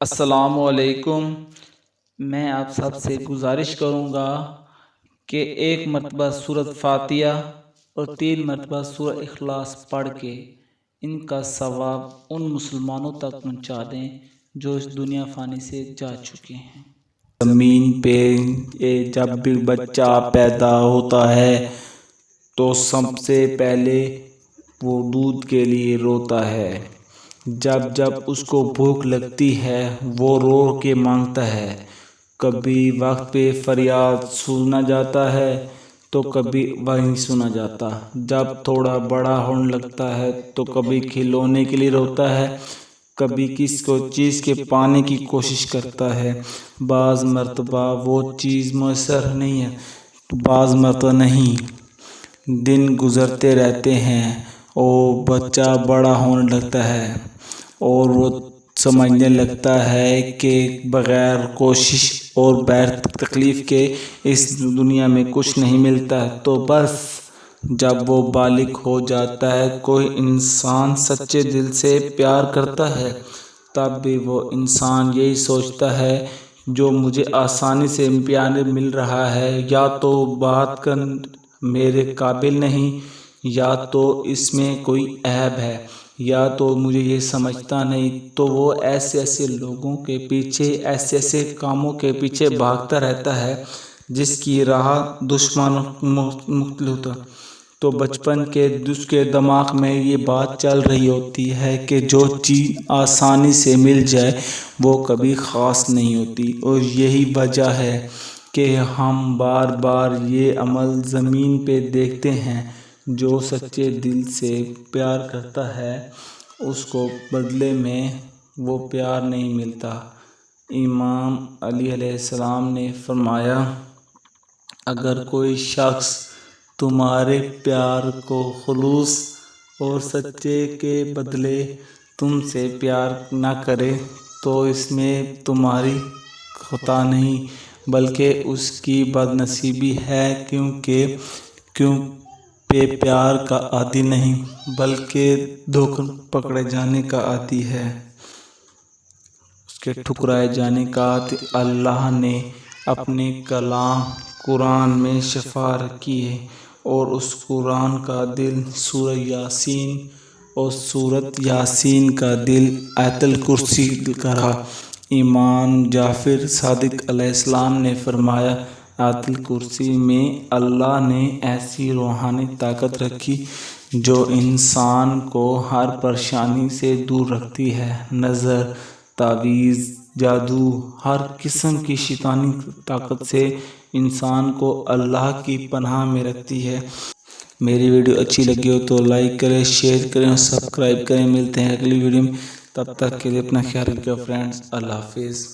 السلام علیکم۔ میں آپ سب سے گزارش کروں گا کہ ایک مرتبہ سورۃ فاتحہ اور 3 مرتبہ سورہ اخلاص پڑھ کے ان کا ثواب ان مسلمانوں تک پہنچا دیں جو اس دنیا فانی سے جا چکے ہیں۔ زمین پہ جب بھی بچہ پیدا ہوتا ہے تو سب سے پہلے وہ دودھ کے لیے روتا ہے۔ جب جب اس کو بھوک لگتی ہے وہ رو کے مانگتا ہے، کبھی وقت پہ فریاد سنا جاتا ہے تو کبھی وہیں سنا جاتا۔ جب تھوڑا بڑا ہونے لگتا ہے تو کبھی کھلونے کے لیے روتا ہے، کبھی کسی کو چیز کے پانے کی کوشش کرتا ہے۔ بعض مرتبہ وہ چیز میسر نہیں ہے تو بعض مرتبہ نہیں۔ دن گزرتے رہتے ہیں اور بچہ بڑا ہونے لگتا ہے اور وہ سمجھنے لگتا ہے کہ بغیر کوشش اور بغیر تکلیف کے اس دنیا میں کچھ نہیں ملتا ہے۔ تو بس جب وہ بالغ ہو جاتا ہے، کوئی انسان سچے دل سے پیار کرتا ہے، تب بھی وہ انسان یہی سوچتا ہے جو مجھے آسانی سے پیار مل رہا ہے یا تو بات کر میرے قابل نہیں، یا تو اس میں کوئی عیب ہے، یا تو مجھے یہ سمجھتا نہیں۔ تو وہ ایسے لوگوں کے پیچھے، ایسے کاموں کے پیچھے بھاگتا رہتا ہے جس کی راہ دشمن مختلف ہوتا۔ تو بچپن کے اس کے دماغ میں یہ بات چل رہی ہوتی ہے کہ جو چیز آسانی سے مل جائے وہ کبھی خاص نہیں ہوتی، اور یہی وجہ ہے کہ ہم بار بار یہ عمل زمین پہ دیکھتے ہیں۔ جو سچے دل سے پیار کرتا ہے اس کو بدلے میں وہ پیار نہیں ملتا۔ امام علی علیہ السلام نے فرمایا، اگر کوئی شخص تمہارے پیار کو خلوص اور سچے کے بدلے تم سے پیار نہ کرے تو اس میں تمہاری خطا نہیں بلکہ اس کی بد نصیبی ہے، کیونکہ پیار کا عادی نہیں بلکہ دھوکے پکڑے جانے کا عادی ہے، اس کے ٹھکرائے جانے کا عادی۔ اللہ نے اپنے کلام قرآن میں شفا رکھی ہے اور اس قرآن کا دل سورہ یاسین اور سورۃ یاسین کا دل آیت الکرسی کرا۔ امام جعفر صادق علیہ السلام نے فرمایا، آیت الکرسی میں اللہ نے ایسی روحانی طاقت رکھی جو انسان کو ہر پریشانی سے دور رکھتی ہے۔ نظر، تعویذ، جادو، ہر قسم کی شیطانی طاقت سے انسان کو اللہ کی پناہ میں رکھتی ہے۔ میری ویڈیو اچھی لگی ہو تو لائک کریں، شیئر کریں اور سبسکرائب کریں۔ ملتے ہیں اگلی ویڈیو میں، تب تک کے لیے اپنا خیال رکھیں فرینڈز۔ اللہ حافظ۔